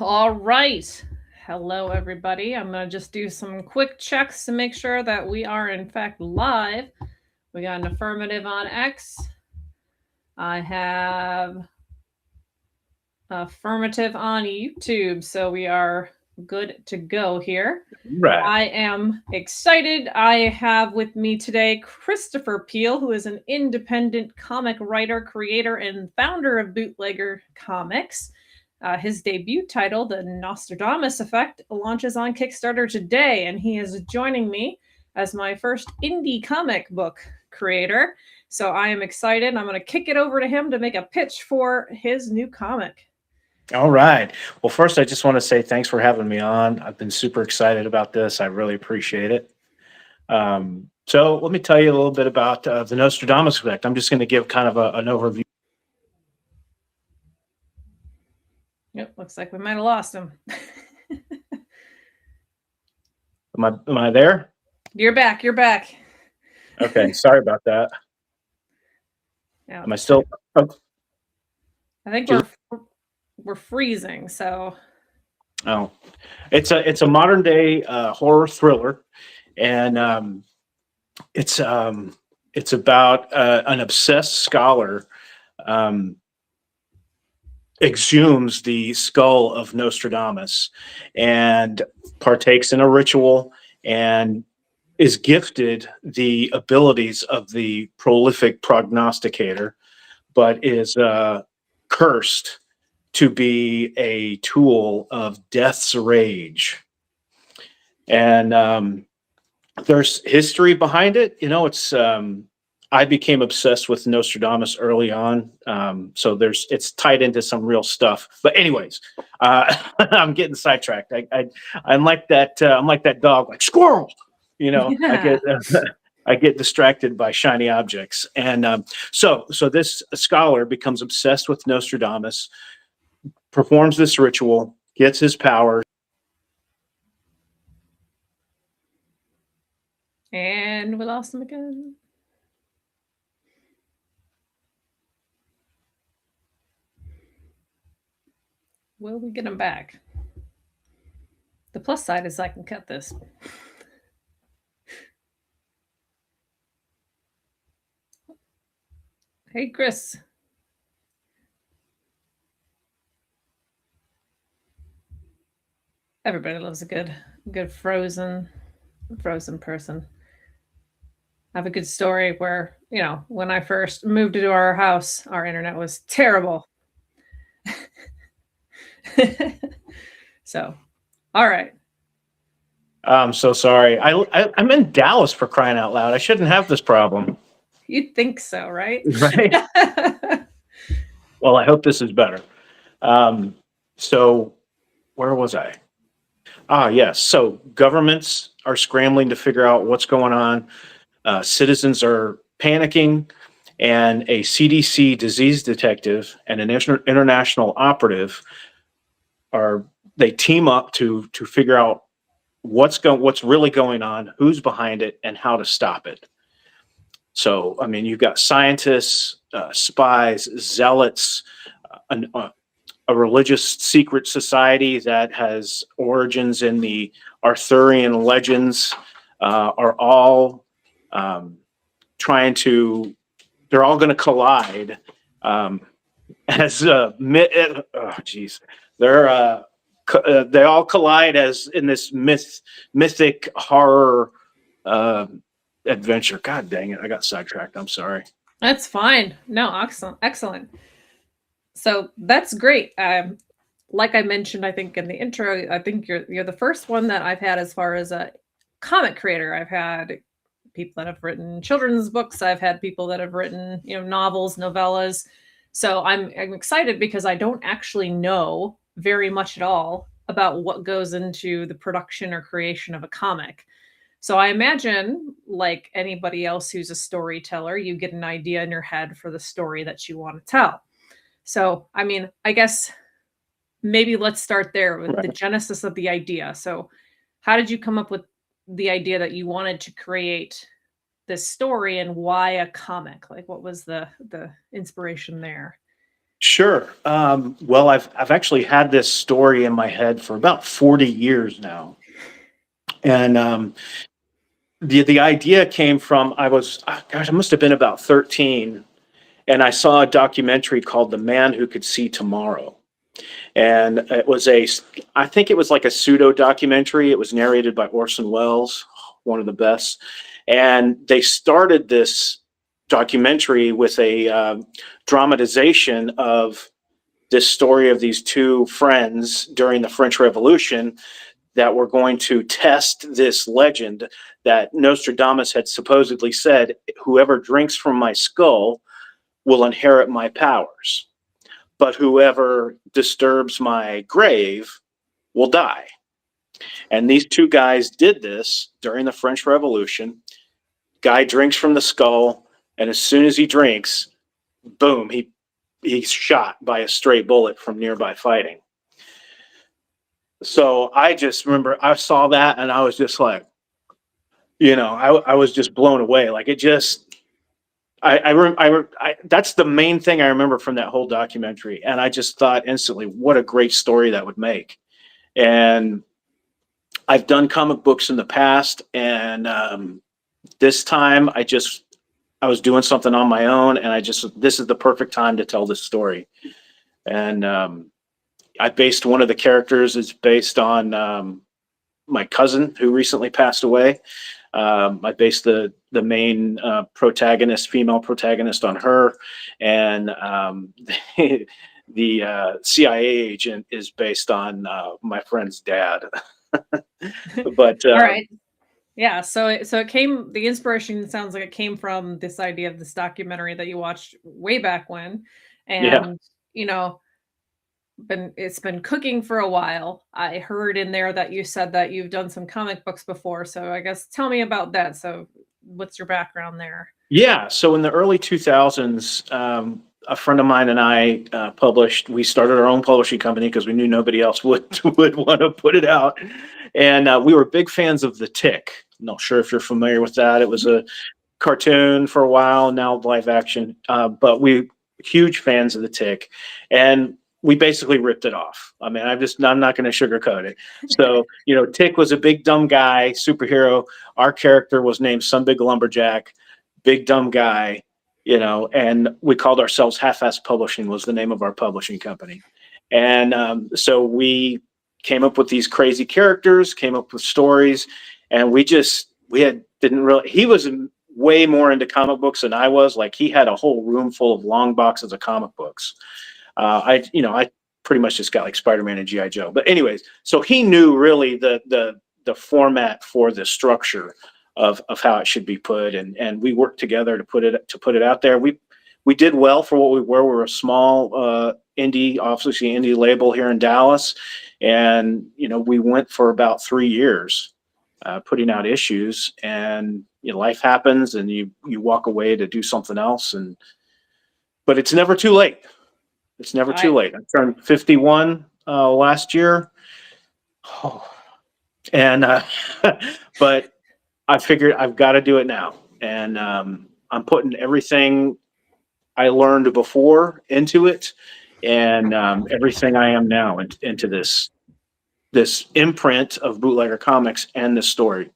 All right. Hello, everybody. I'm going to just do some quick checks to make sure that we are, in fact, live. We got an affirmative on X. I have affirmative on YouTube. So we are good to go here. Right. I am excited. I have with me today Christopher Peel, who is an independent comic writer, creator, and founder of Bootlegger Comics. His debut title, The Nostradamus Effect, launches on Kickstarter today, and he is joining me as my first indie comic book creator. So I am excited. I'm going to kick it over to him to make a pitch for his new comic. All right. Well, first, I just want to say thanks for having me on. I've been super excited about this. I really appreciate it. So, let me tell you a little bit about the Nostradamus effect. I'm just going to give kind of an overview. Yep, looks like we might have lost him. Am I there? You're back. You're back. Okay. Sorry about that. Yeah, Am I still? Oh, I think we're freezing. So oh. It's a modern day horror thriller, and it's about an obsessed scholar. Um, exhumes the skull of Nostradamus and partakes in a ritual and is gifted the abilities of the prolific prognosticator, but is cursed to be a tool of death's rage. And there's history behind it. It's I became obsessed with Nostradamus early on, so it's tied into some real stuff. But anyways, I'm getting sidetracked. I'm like that. I'm like that dog, like squirrel. I yeah. get I get distracted by shiny objects, and so this scholar becomes obsessed with Nostradamus, performs this ritual, gets his powers. And we lost him again. Will we get him back? The plus side is I can cut this. Hey, Chris. Everybody loves a good frozen person. I have a good story where, when I first moved into our house, our internet was terrible. So, all right. I'm so sorry. I'm in Dallas, for crying out loud. I shouldn't have this problem. You'd think so, right? Right. Well, I hope this is better. So where was I? Yes. So governments are scrambling to figure out what's going on. Citizens are panicking, and a CDC disease detective and an international operative are they team up to figure out what's really going on, who's behind it, and how to stop it. So, I mean, you've got scientists, spies, zealots, a religious secret society that has origins in the Arthurian legends, are all trying to, they're all going to collide as, oh, geez, they all collide as in this mythic horror adventure. God dang it. I got sidetracked. I'm sorry. That's fine. No, excellent. Excellent. So that's great. Like I mentioned, I think in the intro, I think you're the first one that I've had as far as a comic creator. I've had people that have written children's books. I've had people that have written, novels, novellas. So I'm excited because I don't actually know very much at all about what goes into the production or creation of a comic. So I imagine, like anybody else who's a storyteller, you get an idea in your head for the story that you want to tell. So, I mean, I guess maybe let's start there with the Right. genesis of the idea. So, how did you come up with the idea that you wanted to create this story and why a comic? Like what was the inspiration there? Sure. Well, I've actually had this story in my head for about 40 years now, and the idea came from gosh, I must have been about 13, and I saw a documentary called "The Man Who Could See Tomorrow," and I think it was like a pseudo documentary. It was narrated by Orson Welles, one of the best, and they started this documentary with a dramatization of this story of these two friends during the French Revolution that were going to test this legend that Nostradamus had supposedly said, whoever drinks from my skull will inherit my powers, but whoever disturbs my grave will die. And these two guys did this during the French Revolution. Guy drinks from the skull, and as soon as he drinks, boom, he's shot by a stray bullet from nearby fighting. So I just remember I saw that and I was just like, I was just blown away. Like it just, that's the main thing I remember from that whole documentary. And I just thought instantly, what a great story that would make. And I've done comic books in the past, and this time I was doing something on my own, and this is the perfect time to tell this story. And I based one of the characters is based on my cousin who recently passed away. I based the main protagonist, female protagonist, on her, and the CIA agent is based on my friend's dad. But All right. Yeah, the inspiration sounds like it came from this idea of this documentary that you watched way back when, yeah, and you know, it's been cooking for a while. I heard in there that you said that you've done some comic books before, so I guess tell me about that. So, what's your background there? yeah. So in the early 2000s, a friend of mine and I we started our own publishing company because we knew nobody else would want to put it out, and we were big fans of The Tick. Not sure if you're familiar with that. It was a cartoon for a while, now live action. But we huge fans of The Tick, and we basically ripped it off. I mean, I'm not going to sugarcoat it. So, Tick was a big dumb guy, superhero. Our character was named Some Big Lumberjack, big dumb guy, and we called ourselves Half-Ass Publishing was the name of our publishing company. And so we came up with these crazy characters, came up with stories, and didn't really, he was way more into comic books than I was. Like he had a whole room full of long boxes of comic books. I pretty much just got like Spider-Man and G.I. Joe. But anyways, so he knew really the format for the structure of how it should be put, and we worked together to put it out there. We did well for what we were. We were a small obviously indie label here in Dallas, and we went for about 3 years putting out issues, and life happens, and you walk away to do something else, but it's never too late. It's never too late. I turned 51 last year, and but I figured I've got to do it now, and I'm putting everything I learned before into it, and everything I am now into this imprint of Bootlegger Comics and this story.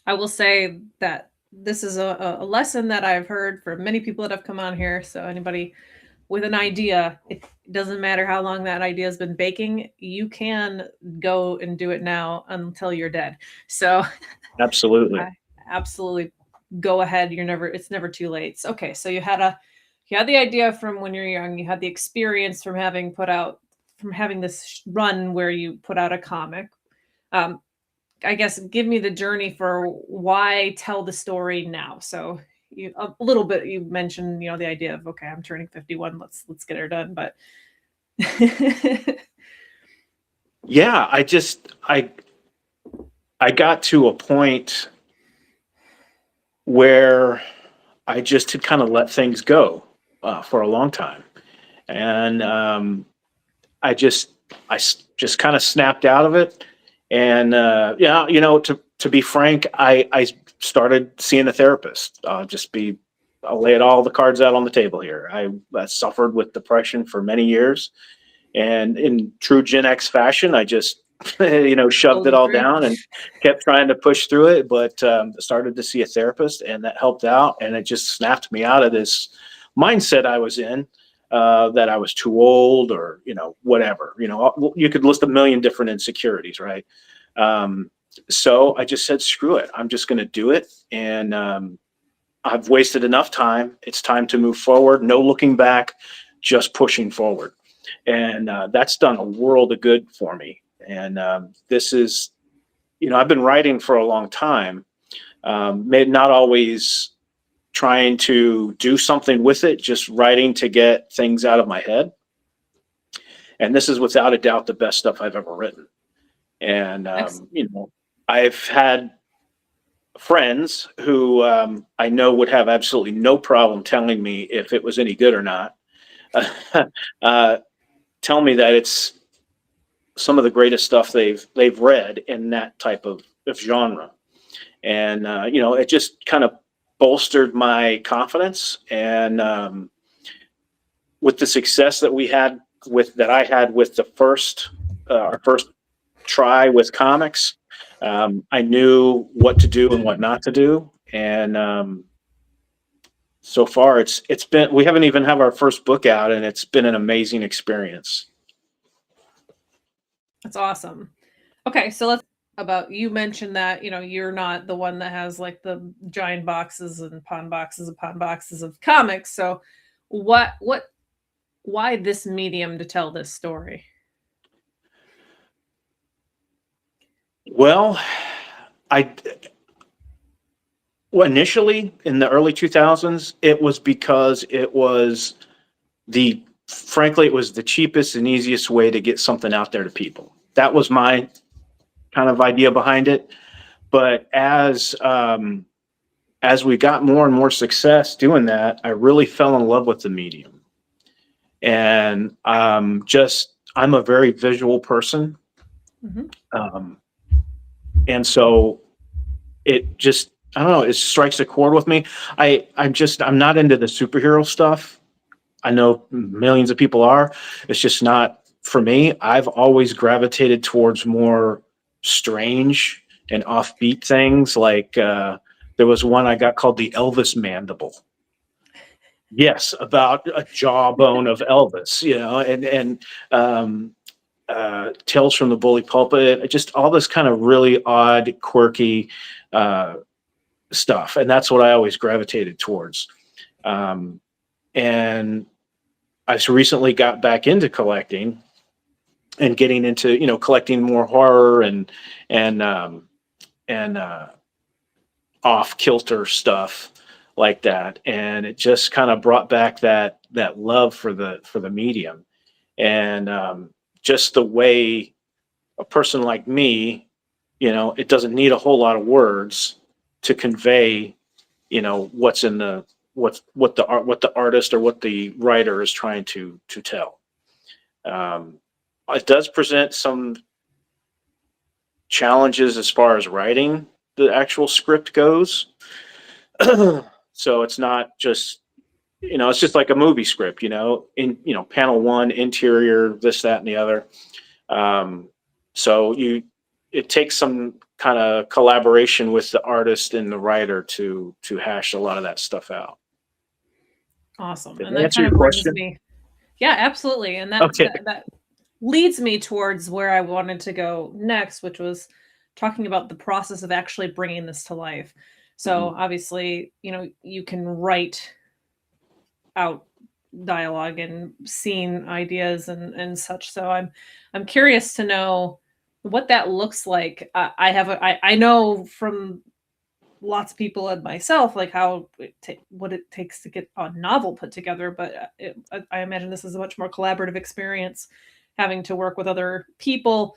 I will say that this is a lesson that I've heard from many people that have come on here. So anybody with an idea, it doesn't matter how long that idea has been baking, you can go and do it now until you're dead. So Absolutely. Absolutely go ahead. It's never too late. So, okay. So you had the idea from when you're young, you had the experience from having this run where you put out a comic. I guess give me the journey for why tell the story now. So a little bit you mentioned, the idea of, okay, I'm turning 51. Let's get her done. But yeah, I got to a point where I just had kind of let things go for a long time, and I just kind of snapped out of it. And to be frank, I started seeing a therapist. I'll just be I'll lay it all the cards out on the table here. I suffered with depression for many years, and in true Gen X fashion, I just shoved it Slowly all through. down and kept trying to push through it. But started to see a therapist, and that helped out, and it just snapped me out of this mindset I was in. That I was too old, or whatever. You could list a million different insecurities, right? So I just said, screw it. I'm just going to do it, and I've wasted enough time. It's time to move forward. No looking back, just pushing forward. And that's done a world of good for me. And this is, I've been writing for a long time, maybe not always trying to do something with it, just writing to get things out of my head. And this is without a doubt the best stuff I've ever written. And, Excellent. I've had friends who I know would have absolutely no problem telling me if it was any good or not. uh, Tell me that it's some of the greatest stuff they've read in that type of genre, and it just kind of bolstered my confidence. And with the success that I had with the first our first try with comics, I knew what to do and what not to do, and so far it's been, we haven't even have our first book out, and it's been an amazing experience. That's awesome. Okay, so let's about you mentioned that, you're not the one that has like the giant boxes and upon boxes of comics. So what why this medium to tell this story? Well, I well, initially in the early 2000s, it was because it was frankly, it was the cheapest and easiest way to get something out there to people. That was my kind of idea behind it. But as we got more and more success doing that, I really fell in love with the medium. And I'm a very visual person. Mhm. Um, and so it just, I don't know, it strikes a chord with me. I'm not into the superhero stuff. I know millions of people are. It's just not for me. I've always gravitated towards more strange and offbeat things. Like there was one I got called the Elvis Mandible. Yes, about a jawbone of Elvis, and Tales from the Bully Pulpit, just all this kind of really odd, quirky uh, stuff, and that's what I always gravitated towards. And I recently got back into collecting and getting into collecting more horror and off kilter stuff like that, and it just kind of brought back that love for the medium, and just the way a person like me, it doesn't need a whole lot of words to convey what's in the what the artist or what the writer is trying to tell. um, it does present some challenges as far as writing the actual script goes. So it's not just, it's just like a movie script, panel one, interior, this, that, and the other. Um, so it takes some kind of collaboration with the artist and the writer to hash a lot of that stuff out. Awesome. Did And I that answer kind your of brings question? me, yeah, absolutely. And that Okay. that leads me towards where I wanted to go next, which was talking about the process of actually bringing this to life. So Mhm. obviously, you can write out dialogue and scene ideas and such. So I'm curious to know what that looks like. I know from lots of people and myself like how what it takes to get a novel put together, but I imagine this is a much more collaborative experience, having to work with other people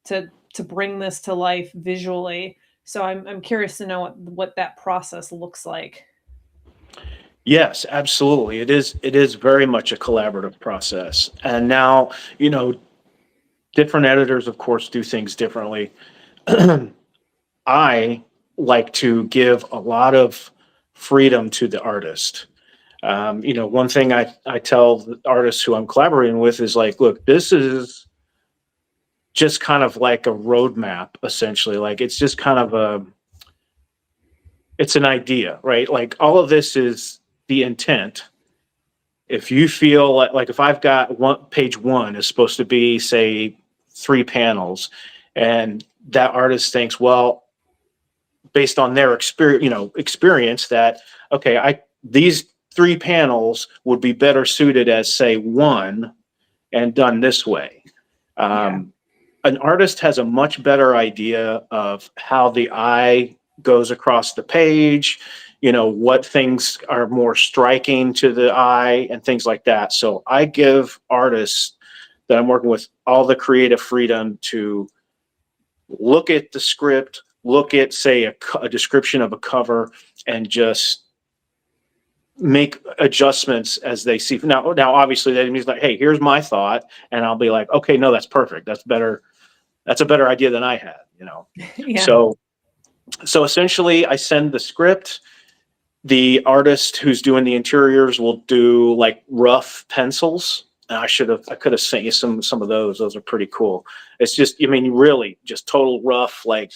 to bring this to life visually. So I'm curious to know what that process looks like. Yes, absolutely. It is very much a collaborative process. And now, different editors, of course, do things differently. I like to give a lot of freedom to the artist. One thing I tell the artists who I'm collaborating with is like, look, this is just kind of like a roadmap, essentially. Like it's just kind of it's an idea, right? Like all of this is the intent. If you feel like if I've got page one is supposed to be, say, 3 panels, and that artist thinks, well, based on their experience that, okay, these 3 panels would be better suited as, say, one and done this way. Yeah. An artist has a much better idea of how the eye goes across the page, what things are more striking to the eye and things like that. So I give artists that I'm working with all the creative freedom to look at the script, look at, say, a description of a cover, and just make adjustments as they see. Now, obviously, that means like, hey, here's my thought, and I'll be like, okay, no, that's perfect. That's better. That's a better idea than I had. Yeah. So essentially, I send the script. The artist who's doing the interiors will do like rough pencils. I could have sent you some of those. Those are pretty cool. It's just, I mean, really just total rough, like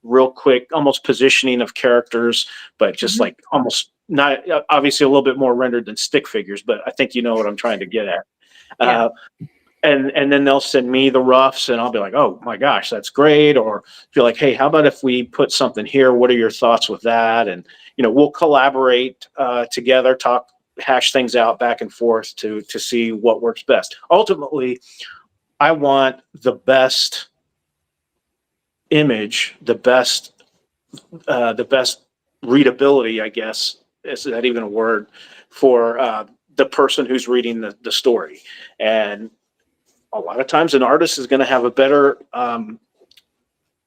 real quick, almost positioning of characters, but just like almost not obviously a little bit more rendered than stick figures, but I think you know what I'm trying to get at. Yeah. And then they'll send me the roughs, and I'll be like, oh my gosh, that's great. Or feel like, hey, how about if we put something here? What are your thoughts with that? And we'll collaborate together, hash things out back and forth to see what works best. Ultimately, I want the best image, the best readability, I guess. Is that even a word? For the person who's reading the story. And a lot of times an artist is going to have a better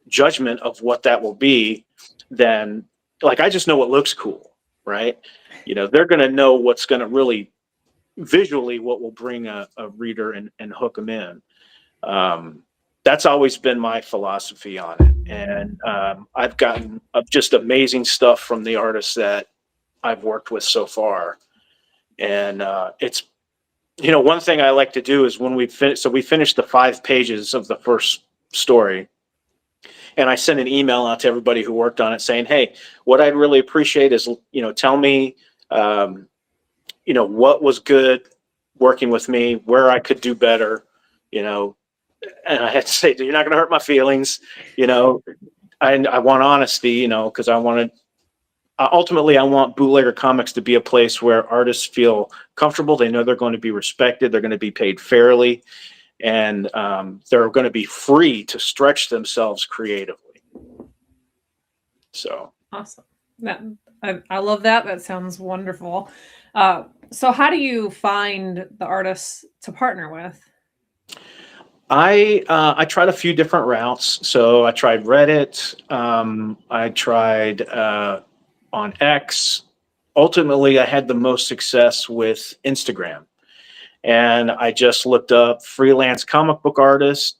judgment of what that will be than, like, I just know what looks cool, right? They're going to know what's going to really visually what will bring a reader and hook them in. That's always been my philosophy on it. And I've gotten just amazing stuff from the artists that I've worked with so far. And it's, one thing I like to do is when we finished the 5 pages of the first story, and I sent an email out to everybody who worked on it saying, hey, what I'd really appreciate is, tell me, what was good working with me, where I could do better, and I had to say, you're not going to hurt my feelings, I want honesty, because ultimately, I want Bootlegger Comics to be a place where artists feel comfortable. They know they're going to be respected. They're going to be paid fairly, and they're going to be free to stretch themselves creatively. So awesome. I love that. That sounds wonderful. So how do you find the artists to partner with? I tried a few different routes. So I tried Reddit. I tried on X. Ultimately, I had the most success with Instagram. And I just looked up freelance comic book artists,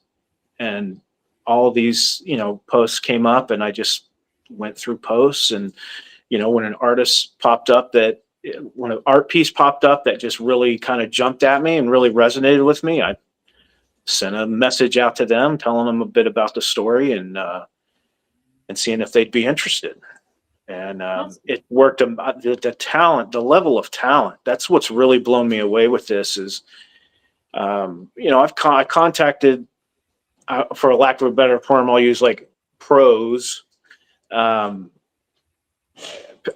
and all of these, posts came up, and I just went through posts. And, when an art piece popped up that just really kind of jumped at me and really resonated with me, I sent a message out to them, telling them a bit about the story and seeing if they'd be interested. And Awesome. it worked. The talent, the level of talent, that's what's really blown me away with this is, I contacted, for a lack of a better term, I'll use like pros.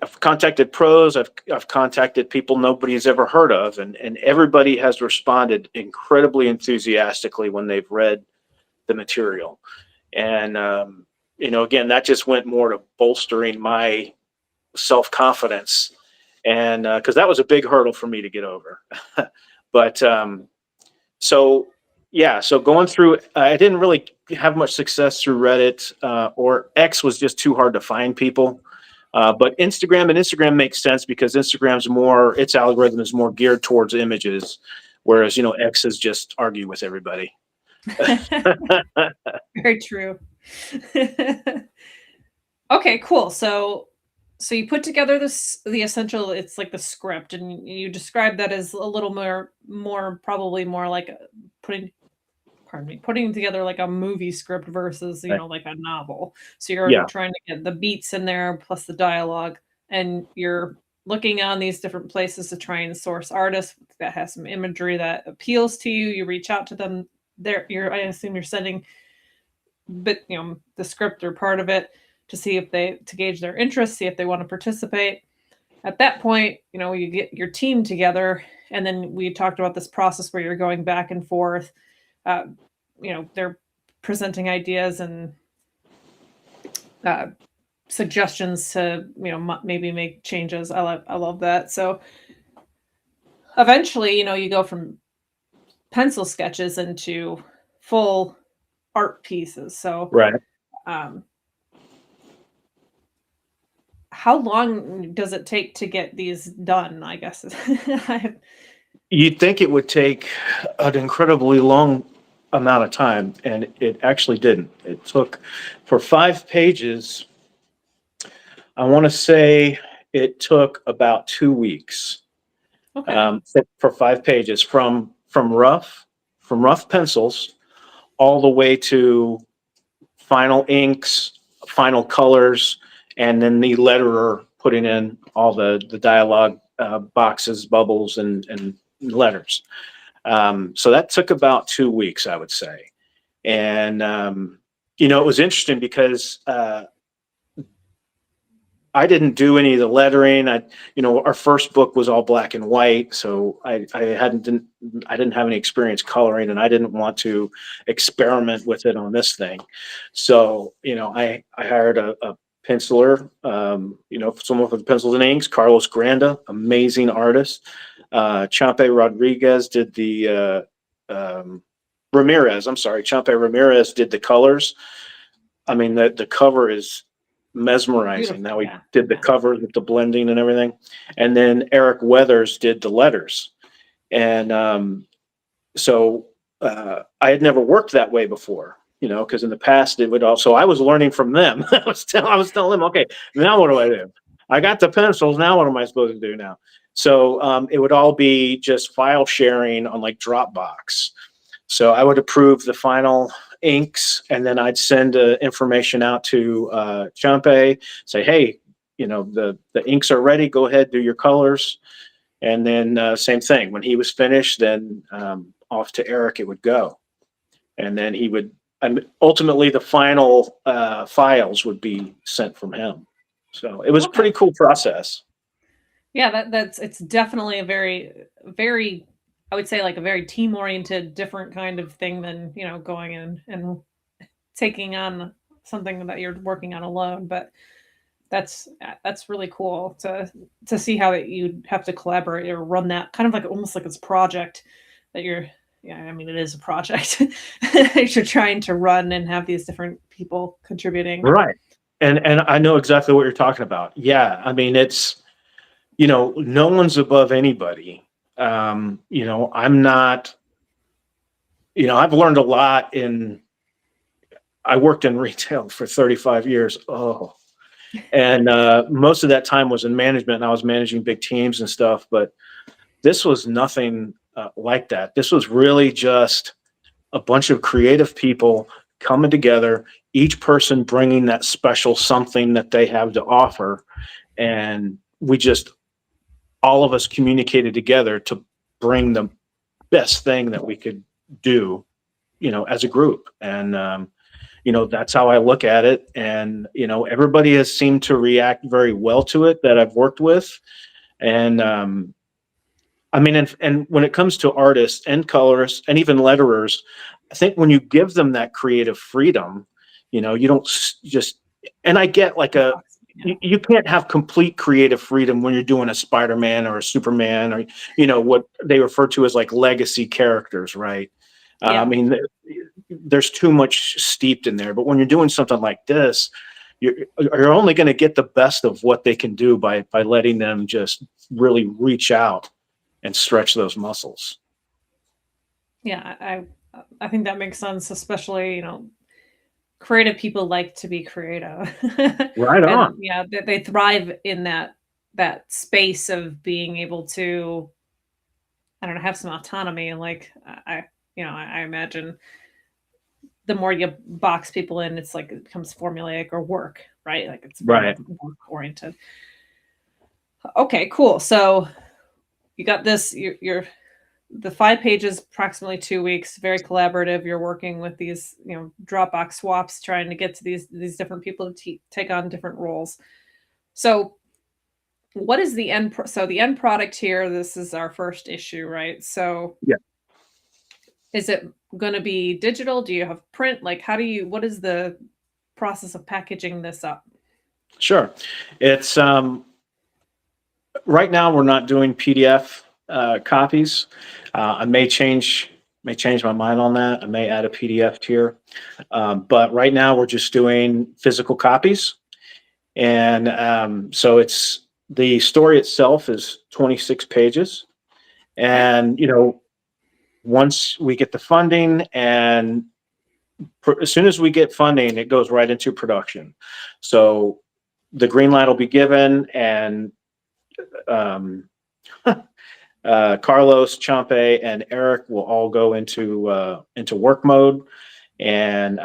I've contacted pros. I've contacted people nobody's ever heard of, and everybody has responded incredibly enthusiastically when they've read the material. And again, that just went more to bolstering my self-confidence, and because that was a big hurdle for me to get over. But so going through, I didn't really have much success through Reddit, or X was just too hard to find people. But Instagram makes sense because its algorithm is more geared towards images, whereas X is just argue with everybody. Very true. Okay, cool. So So you put together the essential, it's like the script, and you describe that as a little more probably more like putting, pardon me, putting together like a movie script versus, Right. like a novel. So you're already Yeah. trying to get the beats in there plus the dialogue, and you're looking on these different places to try and source artists that has some imagery that appeals to you. You reach out to them. I assume you're sending, but the script or part of it to see if they to gauge their interest, see if they want to participate. At that point, you get your team together, and then we talked about this process where you're going back and forth. Uh, they're presenting ideas and uh, suggestions to maybe make changes. I love that. So eventually, you go from pencil sketches into full art pieces. So Right. um, how long does it take to get these done? I guess You'd think it would take an incredibly long amount of time, and it actually didn't. It took, for 5 pages, I want to say it took about 2 weeks, okay. for 5 pages, from rough pencils all the way to final inks, final colors, and then the letterer putting in all the dialogue boxes, bubbles, and letters. So that took about 2 weeks, I would say. And, it was interesting because I didn't do any of the lettering. Our first book was all black and white, so I didn't have any experience coloring, and I didn't want to experiment with it on this thing. So, I hired a penciler, someone with pencils and inks, Carlos Granda, amazing artist. Champe Rodriguez did Ramirez, I'm sorry, Champe Ramirez did the colors. I mean, the cover is mesmerizing. Beautiful. Now he Yeah. did the Yeah. cover with the blending and everything. And then Eric Weathers did the letters. And I had never worked that way before, because in the past it would also, I was learning from them. I was telling them, okay, now what do I do? I got the pencils. Now what am I supposed to do now? So it would all be just file sharing on like Dropbox. So I would approve the final inks, and then I'd send information out to Champe, say, hey, the inks are ready. Go ahead, do your colors. And then same thing. When he was finished, then off to Eric it would go. And then he would, and ultimately the final files would be sent from him. So it was a Okay. pretty cool process. Yeah, that's it's definitely a very, I would say like a very team oriented, different kind of thing than, going in and taking on something that you're working on alone. But that's really cool to see how that you'd have to collaborate or run that kind of like almost like it's a project that you're, yeah, I mean it is a project you're trying to run and have these different people contributing. Right. And I know exactly what you're talking about. Yeah. I mean, it's, no one's above anybody. I'm not, I've learned a lot I worked in retail for 35 years. Oh, and most of that time was in management, and I was managing big teams and stuff. But this was nothing like that. This was really just a bunch of creative people coming together, each person bringing that special something that they have to offer. And all of us communicated together to bring the best thing that we could do, as a group. And, that's how I look at it. And, everybody has seemed to react very well to it that I've worked with. And, I mean, and when it comes to artists and colorists and even letterers, I think when you give them that creative freedom, you don't just, and I get like Yeah. you can't have complete creative freedom when you're doing a Spider-Man or a Superman or, what they refer to as like legacy characters, right? I Yeah. mean, there's too much steeped in there. But when you're doing something like this, you're only going to get the best of what they can do by letting them just really reach out and stretch those muscles. Yeah, I think that makes sense, especially, creative people like to be creative. Right And on. yeah, they thrive in that space of being able to, I don't know, have some autonomy. And like I imagine the more you box people in, it's like it becomes formulaic or work, right? Like it's very Right. work oriented. Okay, cool. So you got this. You're the 5 pages, approximately 2 weeks. Very collaborative. You're working with these, Dropbox swaps, trying to get to these different people to take on different roles. So what is the end? So the end product here. This is our first issue, right? So Yeah. is it going to be digital? Do you have print? Like, what is the process of packaging this up? Sure. It's right now we're not doing PDF copies. I may change my mind on that. I may add a PDF tier, but right now we're just doing physical copies, and so it's the story itself is 26 pages, Okay. and once we get the funding and as soon as we get funding, it goes right into production. So the green light will be given, and um, Carlos, Champe, and Eric will all go into work mode, and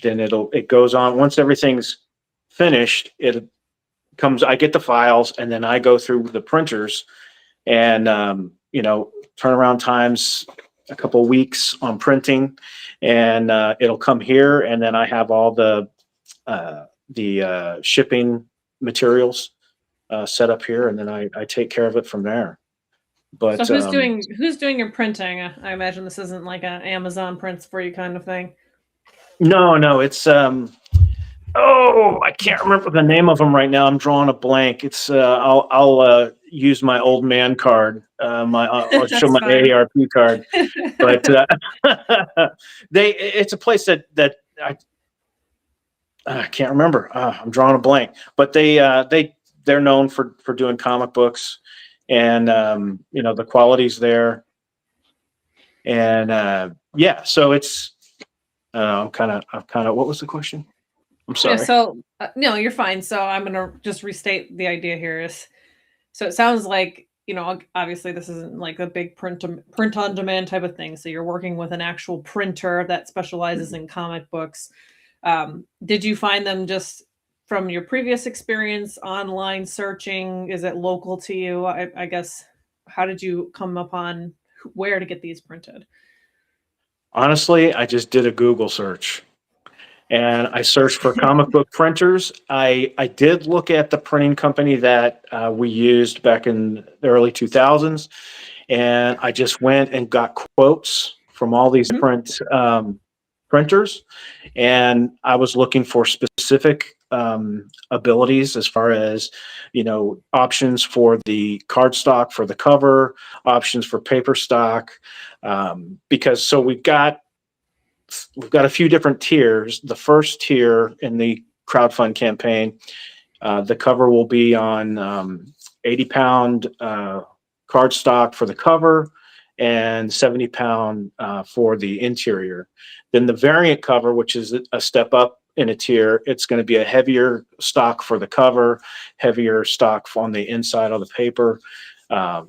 then it goes on. Once everything's finished, it comes. I get the files, and then I go through the printers, and turnaround times a couple weeks on printing, and it'll come here, and then I have all the shipping materials set up here, and then I take care of it from there. So But who's doing your printing? I imagine this isn't like an Amazon prints for you kind of thing. no, no, it's oh, I can't remember the name of them right now. I'm drawing a blank. It's I'll use my old man card. I'll show That's my fine. AARP card, but it's a place that I can't remember. I'm drawing a blank, but they're known for doing comic books, and the quality's there, and yeah. So it's I'm kind of. What was the question? I'm Yeah, sorry. so no, you're fine. So I'm gonna just restate the idea here is, so it sounds like, obviously this isn't like a big print on demand type of thing. So you're working with an actual printer that specializes in comic books. Did you find them just from your previous experience online searching? Is it local to you? I guess, how did you come upon where to get these printed? Honestly, I just did a Google search, and I searched for comic book printers. I did look at the printing company that we used back in the early 2000s, and I just went and got quotes from all these Mhm. different printers, and I was looking for specific abilities as far as options for the cardstock for the cover, options for paper stock, because so we've got a few different tiers. The first tier in the crowdfund campaign, the cover will be on 80-pound cardstock for the cover and 70-pound for the interior. Then the variant cover, which is a step up in a tier, it's going to be a heavier stock for the cover, heavier stock on the inside of the paper.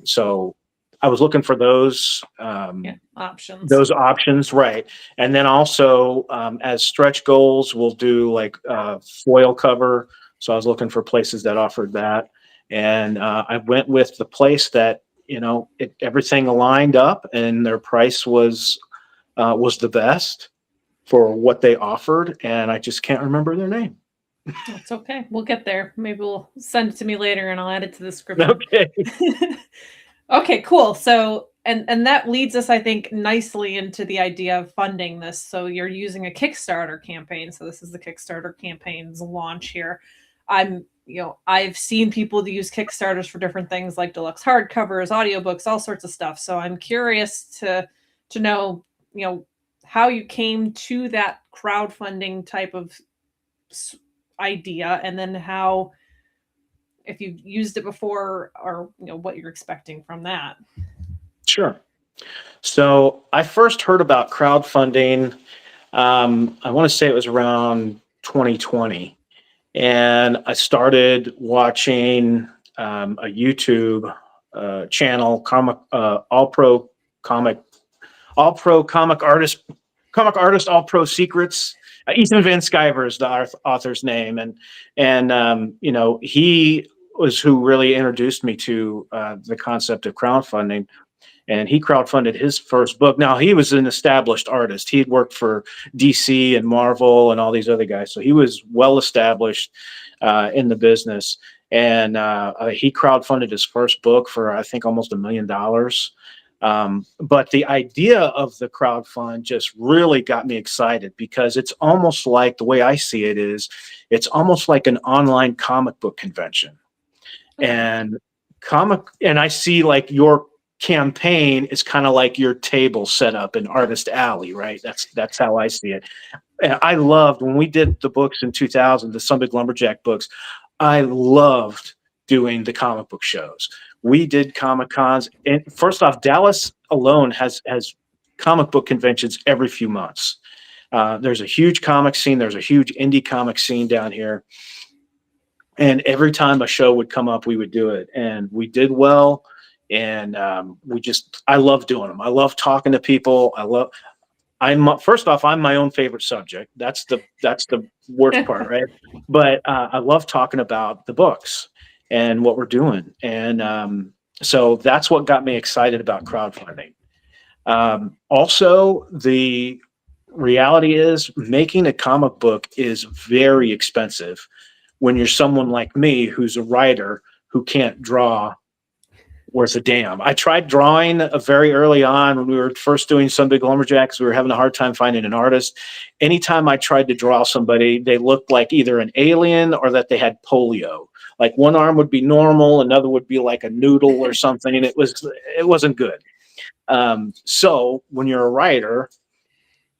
So I was looking for Yeah, options. those options, right? And then also, as stretch goals, we'll do like foil cover. So I was looking for places that offered that, and I went with the place that everything aligned up, and their price was the best for what they offered, and I just can't remember their name. That's okay. We'll get there. Maybe we'll send it to me later and I'll add it to the description. Okay, Okay, cool. So, and that leads us, I think, nicely into the idea of funding this. So you're using a Kickstarter campaign. So this is the Kickstarter campaign's launch here. I've seen people use Kickstarters for different things like deluxe hardcovers, audiobooks, all sorts of stuff. So I'm curious to know, how you came to that crowdfunding type of idea, and then how, if you've used it before, or what you're expecting from that. sure. So I first heard about crowdfunding I want to say it was around 2020. And I started watching a YouTube channel, comic, all pro comic artist, all pro secrets. Ethan Van Sciver is the author's name, and you know, he was who really introduced me to the concept of crowdfunding. And he crowdfunded his first book. Now, he was an established artist. He had worked for DC and Marvel and all these other guys, so he was well established in the business. And he crowdfunded his first book for, I think, almost $1 million. But the idea of the crowdfund just really got me excited, because it's almost like, the way I see it is, it's almost like an online comic book convention. And I see like your campaign is kind of like your table set up in Artist Alley, right? That's how I see it. And I loved when we did the books in 2000, the Some Big Lumberjack books. I loved doing the comic book shows. We did Comic Cons, and first off, Dallas alone has comic book conventions every few months. There's a huge comic scene. There's a huge indie comic scene down here. And every time a show would come up, we would do it, and we did well. And I love doing them. I love talking to people. First off, I'm my own favorite subject. That's the worst part, right? But I love talking about the books and what we're doing. And so that's what got me excited about crowdfunding. Also, the reality is, making a comic book is very expensive when you're someone like me who's a writer who can't draw worth a damn. I tried drawing very early on when we were first doing Some Big Lumberjacks. We were having a hard time finding an artist. Anytime I tried to draw somebody, they looked like either an alien or that they had polio. Like one arm would be normal, another would be like a noodle or something, and it wasn't good. So when you're a writer,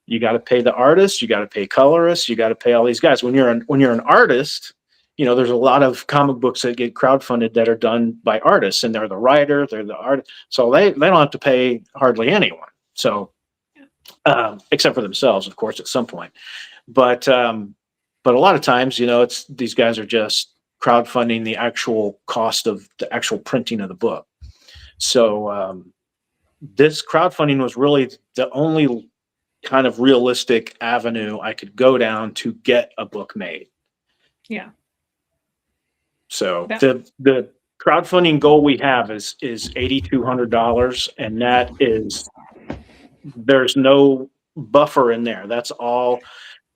you got to pay the artist, you got to pay colorists, you got to pay all these guys. When you're an artist, you know, there's a lot of comic books that get crowdfunded that are done by artists, and they're the writer, they're the artist, so they don't have to pay hardly anyone. So, except for themselves, of course, at some point. But a lot of times, you know, it's these guys are just crowdfunding the actual cost of the actual printing of the book. So this crowdfunding was really the only kind of realistic avenue I could go down to get a book made. Yeah. So the crowdfunding goal we have is $8,200, and that is, there's no buffer in there. That's all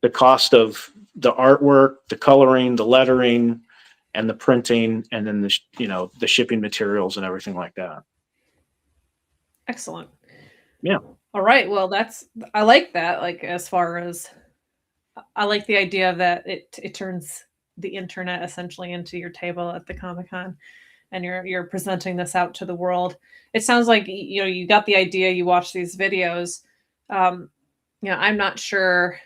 the cost of the artwork, the coloring, the lettering, and the printing, and then the shipping materials and everything like that. Excellent. Yeah. All right. Well, I like that. Like, as far as, I like the idea that it turns the internet essentially into your table at the Comic-Con, and you're presenting this out to the world. It sounds like, you know, you got the idea, you watch these videos. You know, I'm not sure.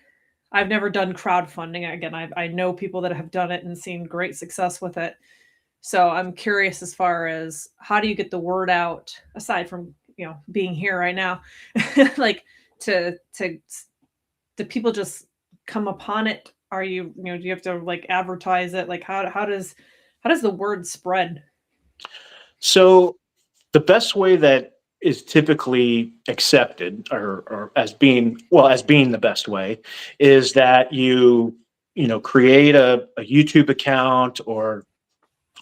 I've never done crowdfunding. Again, I know people that have done it and seen great success with it. So I'm curious, as far as, how do you get the word out, aside from, you know, being here right now, like to people just come upon it? Are you know, do you have to like advertise it? Like, how does the word spread? So the best way that is typically accepted, or as being the best way, is that you create a YouTube account or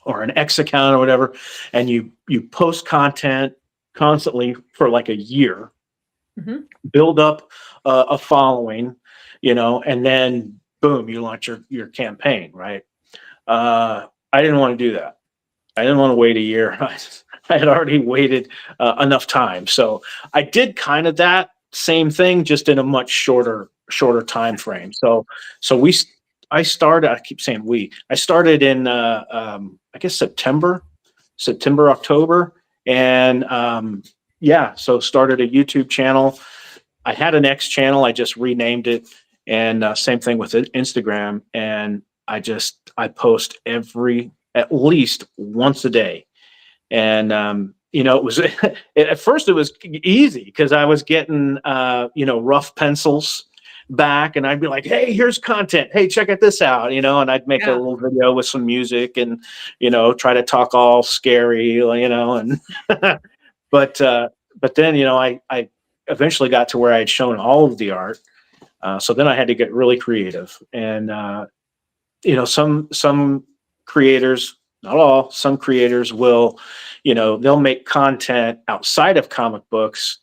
an X account or whatever, and you post content constantly for like a year, build up a following, and then boom, you launch your campaign, right? I didn't want to do that. I didn't want to wait a year. I had already waited enough time. So I did kind of that same thing, just in a much shorter time frame. So I started, I keep saying I started in, I guess September, October. And so started a YouTube channel. I had an X channel. I just renamed it. And same thing with Instagram. And I post at least once a day. And, it was, at first it was easy because I was getting, rough pencils back and I'd be like, hey, here's content. Hey, check this out, and I'd make a Yeah. little video with some music and, try to talk all scary, and but then, I eventually got to where I had shown all of the art. So then I had to get really creative and, some creators, not all, some creators will, they'll make content outside of comic books,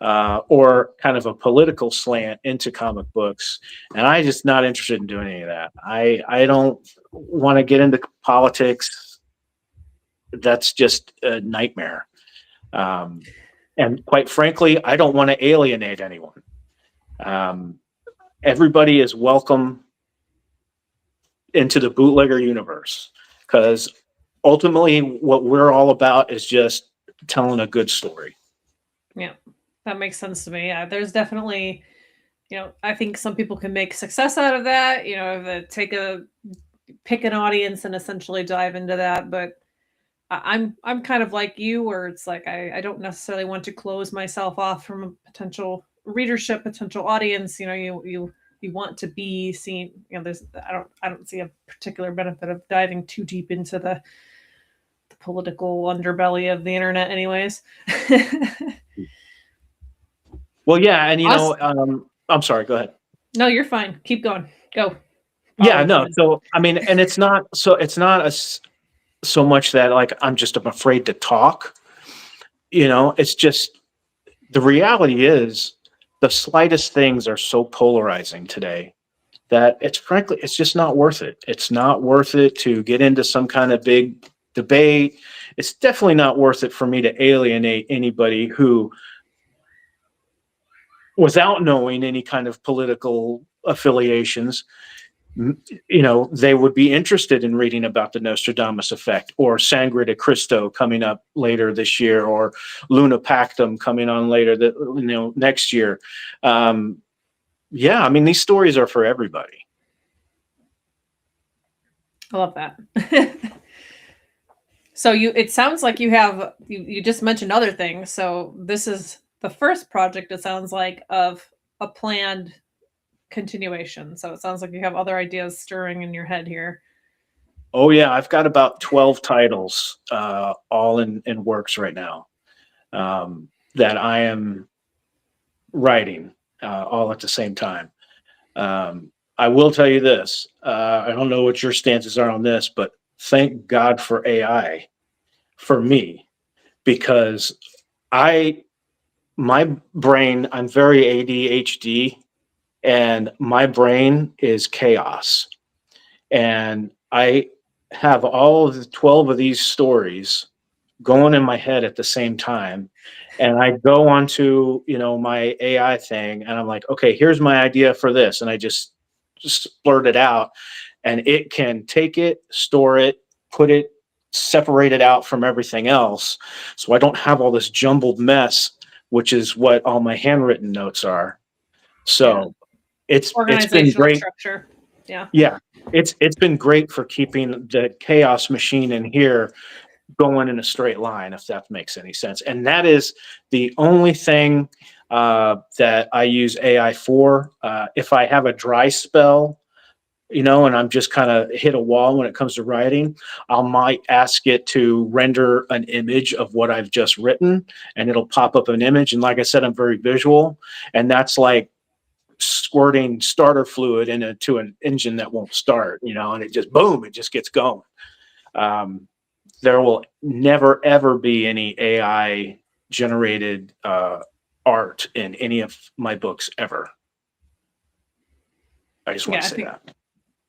or kind of a political slant into comic books. And I just not interested in doing any of that. I don't want to get into politics. That's just a nightmare. And quite frankly, I don't want to alienate anyone. Um, Everybody is welcome into the bootlegger universe because ultimately what we're all about is just telling a good story. Yeah, that makes sense to me. Yeah, there's definitely, I think some people can make success out of that, pick an audience and essentially dive into that. But I'm kind of like you, where it's like I don't necessarily want to close myself off from a potential readership, potential audience. You want to be seen. There's I don't see a particular benefit of diving too deep into the political underbelly of the internet, anyways. Well, yeah, and Awesome. I'm sorry. Go ahead. No, you're fine. Keep going. Go. Follow Yeah, the no. theme. So I mean, and it's not so much that like I'm afraid to talk. It's just the reality is the slightest things are so polarizing today that it's just not worth it. It's not worth it to get into some kind of big debate. It's definitely not worth it for me to alienate anybody who, without knowing any kind of political affiliations, they would be interested in reading about the Nostradamus effect or Sangre de Cristo coming up later this year, or Luna Pactum coming on later next year. Yeah, I mean, these stories are for everybody. I love that. So it sounds like you just mentioned other things. So this is the first project, it sounds like, of a planned continuation. So it sounds like you have other ideas stirring in your head here. Oh yeah, I've got about 12 titles, all in works right now, that I am writing, all at the same time. I will tell you this. I don't know what your stances are on this, but thank God for AI for me, because I, my brain, I'm very ADHD, and my brain is chaos. And I have all of the 12 of these stories going in my head at the same time. And I go onto, my AI thing and I'm like, okay, here's my idea for this. And I just blurt it out, and it can take it, store it, put it, separate it out from everything else. So I don't have all this jumbled mess, which is what all my handwritten notes are. Yeah. So it's been Organizational great. structure. Yeah. Yeah. It's been great for keeping the chaos machine in here going in a straight line, if that makes any sense. And that is the only thing, that I use AI for. If I have a dry spell, and I'm just kind of hit a wall when it comes to writing, I might ask it to render an image of what I've just written, and it'll pop up an image. And like I said, I'm very visual, and that's like squirting starter fluid into an engine that won't start, and it just boom, it just gets going. Um, there will never ever be any AI generated, art in any of my books ever. I just want Yeah, to I say think that.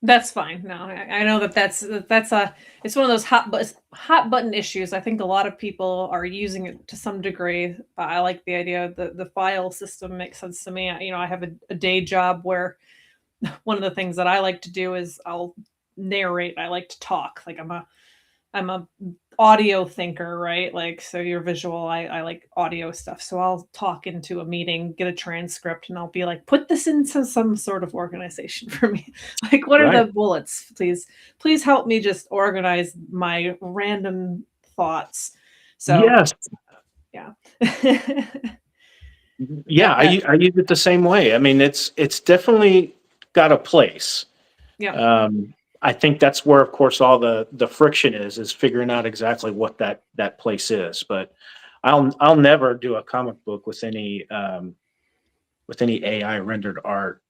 that's fine. No, I know that's it's one of those hot button issues. I think a lot of people are using it to some degree. I like the idea. The file system makes sense to me. I have a day job where one of the things that I like to do is I'll narrate. I like to talk. Like I'm a audio thinker, right? Like, so you're visual. I like audio stuff. So I'll talk into a meeting, get a transcript, and I'll be like, put this into some sort of organization for me. Like, what are Right. the bullets? Please help me just organize my random thoughts. So Yes. yeah. Yeah, I, that I use it the same way. I mean, it's definitely got a place. yeah. Um, I think that's where, of course, all the friction is figuring out exactly what that place is. But I'll never do a comic book with any AI rendered art.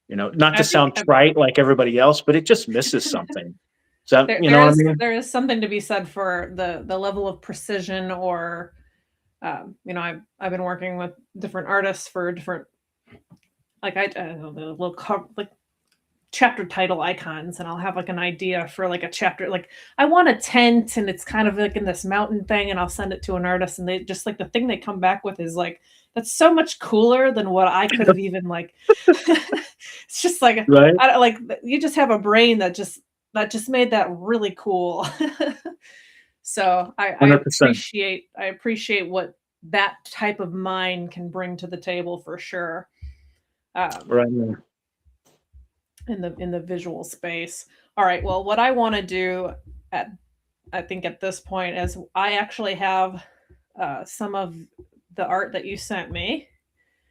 You know, not to I think sound trite like everybody else, but it just misses something. Is that, there you know what I mean? there is something to be said for the level of precision, or I've been working with different artists for different, like I don't know, the little like chapter title icons, and I'll have like an idea for like a chapter, like I want a tent and it's kind of like in this mountain thing, and I'll send it to an artist, and they just like the thing they come back with is like that's so much cooler than what I could have even like. It's just like Right? I like you just have a brain that just made that really cool. So I 100%. appreciate what that type of mind can bring to the table for sure. Um, Right. Yeah. in the visual space. All right. Well, what I want to do at I think at this point is I actually have some of the art that you sent me,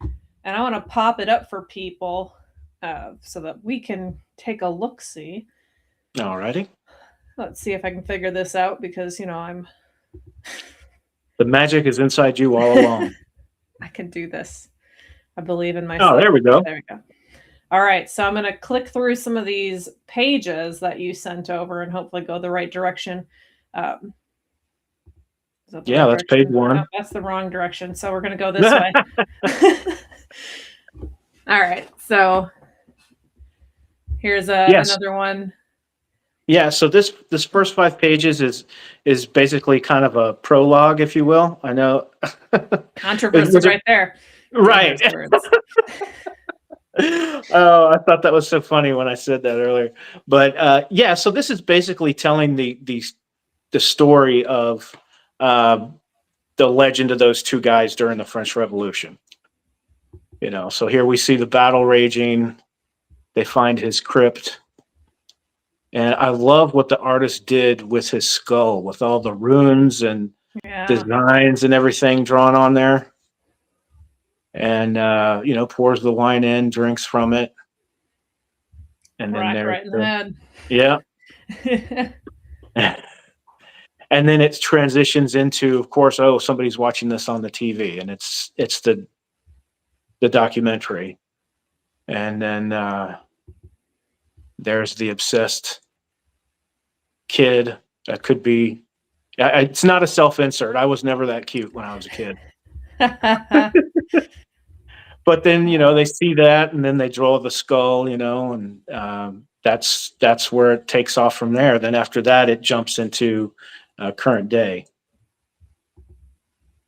and I want to pop it up for people so that we can take a look. See, All righty. let's see if I can figure this out because I'm The magic is inside you all along. I can do this. I believe in Oh, myself. there we go. There we go. All right, so I'm going to click through some of these pages that you sent over and hopefully go the right direction. Um, is that the Yeah, right that's page direction? No, one. that's the wrong direction. So we're going to go this way. All right, so here's Yes. another one. Yeah, so this first 5 pages is basically kind of a prologue, if you will. I know. Controversy right there. Right. Dangerous words. Oh, I thought that was so funny when I said that earlier. But yeah, so this is basically telling the story of uh, the legend of those two guys during the French Revolution. You know, so here we see the battle raging. They find his crypt. And I love what the artist did with his skull, with all the runes and Yeah. designs and everything drawn on there. And pours the wine in, drinks from it, and then there's Right in the head. yeah. And then it transitions into, of course, oh, somebody's watching this on the TV, and it's the documentary, and then there's the obsessed kid that could be. It's not a self-insert. I was never that cute when I was a kid. But then they see that, and then they draw the skull, and that's where it takes off from there. Then after that, it jumps into current day.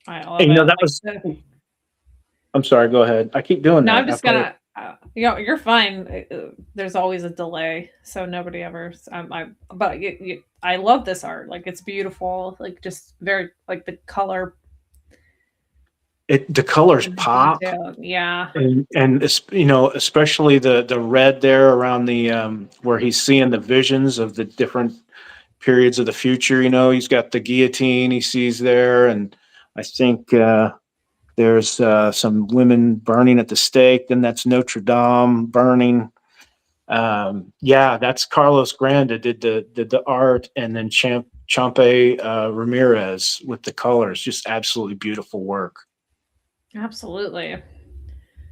I love And it. that was. I'm sorry. Go ahead. I keep doing No, that. I'm just gonna. You're fine. There's always a delay, so nobody ever. But I love this art. Like it's beautiful. Like just very like the color. The colors And the pop, detail. Yeah. and especially the red there around the where he's seeing the visions of the different periods of the future. He's got the guillotine he sees there, and I think there's some women burning at the stake. Then that's Notre Dame burning. Yeah, that's Carlos Granda did the art, and then Champe Ramirez with the colors. Just absolutely beautiful work. Absolutely.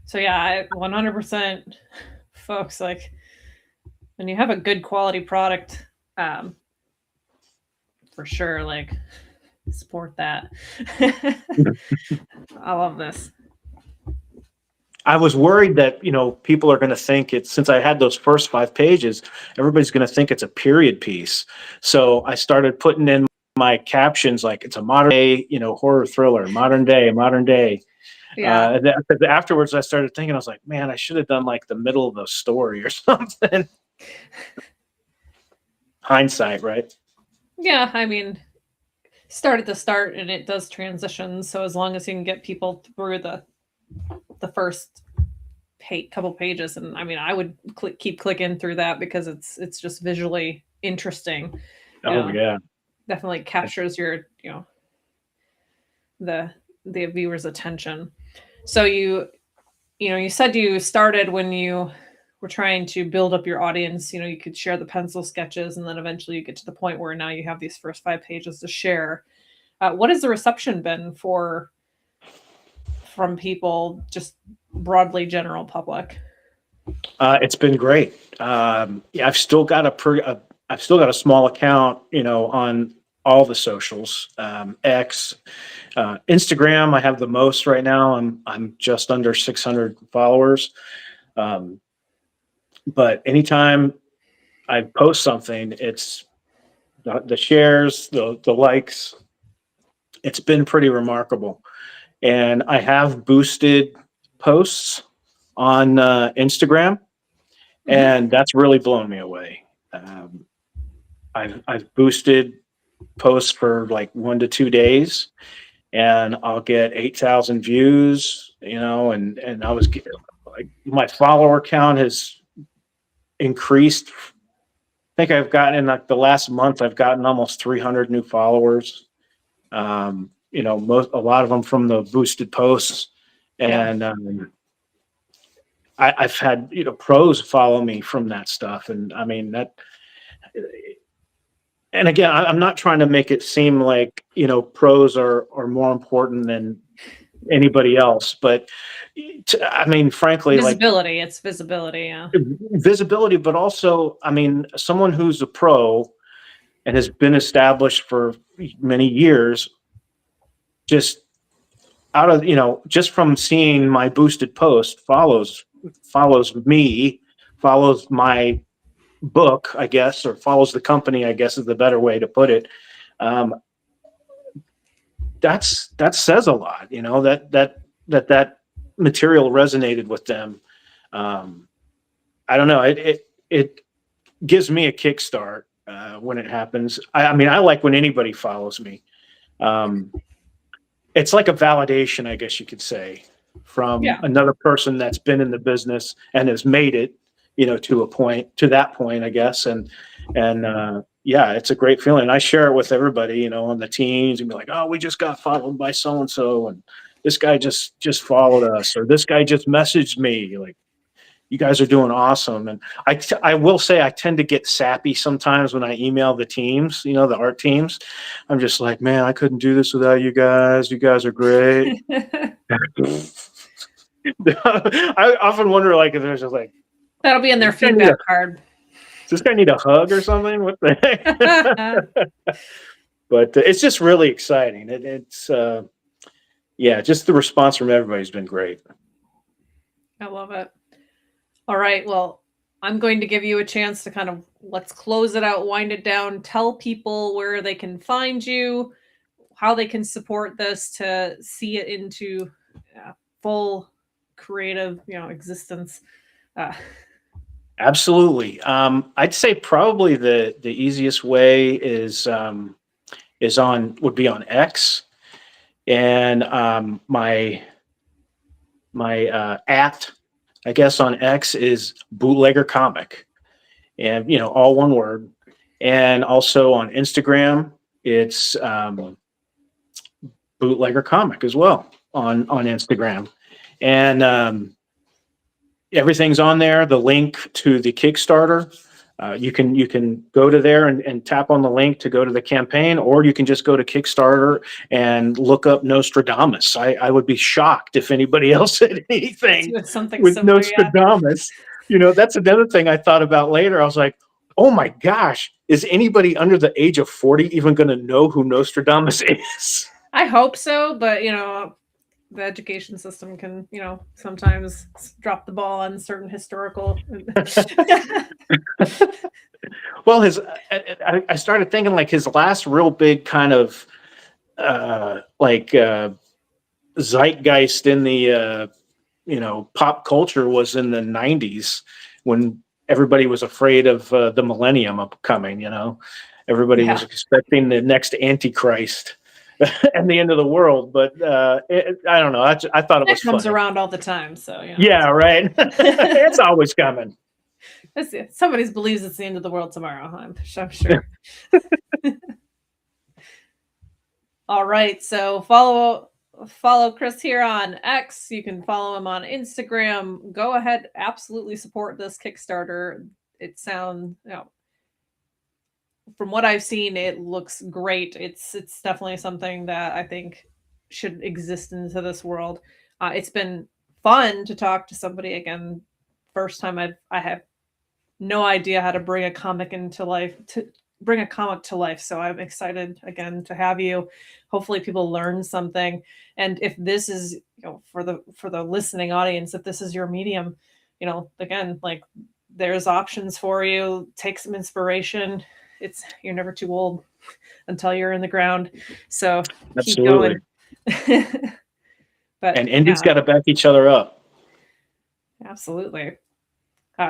So yeah, 100%, folks. Like when you have a good quality product, for sure. Like support that. I love this. I was worried that people are going to think it's, since I had those first 5 pages, everybody's going to think it's a period piece. So I started putting in my captions like it's a modern day, horror thriller, modern day, modern day. Yeah. Afterwards, I started thinking, I was like, man, I should have done like the middle of the story or something. Hindsight, right? Yeah. I mean, start at the start, and it does transition. So as long as you can get people through the first couple pages, and I mean, I would keep clicking through that because it's just visually interesting. Oh yeah, definitely captures your the viewer's attention. So you said you started when you were trying to build up your audience. You could share the pencil sketches, and then eventually you get to the point where now you have these first 5 pages to share. What has the reception been from people, just broadly general public? It's been great. Yeah, I've still got a small account, on all the socials, X, Instagram. I have the most right now. I'm just under 600 followers. Um, but anytime I post something, it's the shares, the likes. It's been pretty remarkable. And I have boosted posts on Instagram, Mm-hmm. and that's really blown me away. Um, I've boosted posts for like 1 to 2 days, and I'll get 8,000 views. And I was like, my follower count has increased. I think I've gotten in like the last month, I've gotten almost 300 new followers. A lot of them from the boosted posts, Yeah. and I've had pros follow me from that stuff, and I mean that. And again, I'm not trying to make it seem like pros are more important than anybody else, but I mean, frankly, like Visibility. It's visibility. Yeah. visibility, but also, I mean, someone who's a pro and has been established for many years, just just from seeing my boosted post, follows me, follows my book, I guess, or follows the company, I guess is the better way to put it. Um, that says a lot, that material resonated with them. Um, I don't know. It gives me a kickstart when it happens. I mean, I like when anybody follows me. Um, it's like a validation, I guess you could say, from Yeah. another person that's been in the business and has made it, to that point, I guess. And yeah, it's a great feeling. I share it with everybody, on the teams, and be like, oh, we just got followed by so and so, and this guy just followed us, or this guy just messaged me. Like, you guys are doing awesome. And I will say I tend to get sappy sometimes when I email the teams, the art teams. I'm just like, man, I couldn't do this without you guys. You guys are great. I often wonder, like, if there's just like, That'll be in their does this guy need feedback card. does this guy need a hug or something? What the heck? But it's just really exciting. Yeah, just the response from everybody's been great. I love it. All right. Well, I'm going to give you a chance to kind of let's close it out, wind it down, tell people where they can find you, how they can support this to see it into full creative, existence. Uh, Absolutely. I'd say probably the easiest way would be on X, and my at, I guess, on X is Bootlegger Comic, and all one word. And also on Instagram, it's Bootlegger Comic as well on Instagram, and everything's on there. The link to the Kickstarter. You can go to there and tap on the link to go to the campaign, or you can just go to Kickstarter and look up Nostradamus. I would be shocked if anybody else said anything with something with similar. Yeah. Nostradamus. That's another thing I thought about later. I was like, oh my gosh, is anybody under the age of 40 even going to know who Nostradamus is? I hope so, but the education system can, sometimes drop the ball on certain historical. Well, I started thinking like his last real big kind of zeitgeist in the pop culture was in the 90s, when everybody was afraid of the millennium coming. Everybody was expecting the next Antichrist and the end of the world. But I don't know. I thought it was comes funny. around all the time, so Yeah, right. It's always coming. Somebody believes it's the end of the world tomorrow. I'm sure. All right, so follow follow Chris here on X. You can follow him on Instagram. Go ahead, absolutely support this Kickstarter. It sounds, from what I've seen, it looks great. It's definitely something that I think should exist into this world. It's been fun to talk to somebody again. First time I have no idea how to bring a comic into life, to bring a comic to life. So I'm excited again to have you. Hopefully people learn something. And if this is, for the listening audience, if this is your medium, again, like, there's options for you. Take some inspiration. You're never too old until you're in the ground. So Absolutely. Keep going. But and indies got to back each other up. Absolutely.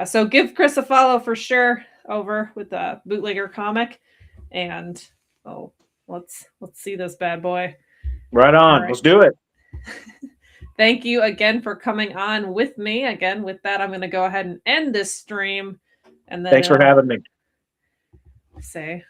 So give Chris a follow for sure over with the Bootlegger comic, and let's see this bad boy. Right on. Right. Let's do it. Thank you again for coming on with me. Again, with that, I'm going to go ahead and end this stream. And then thanks for having me. Say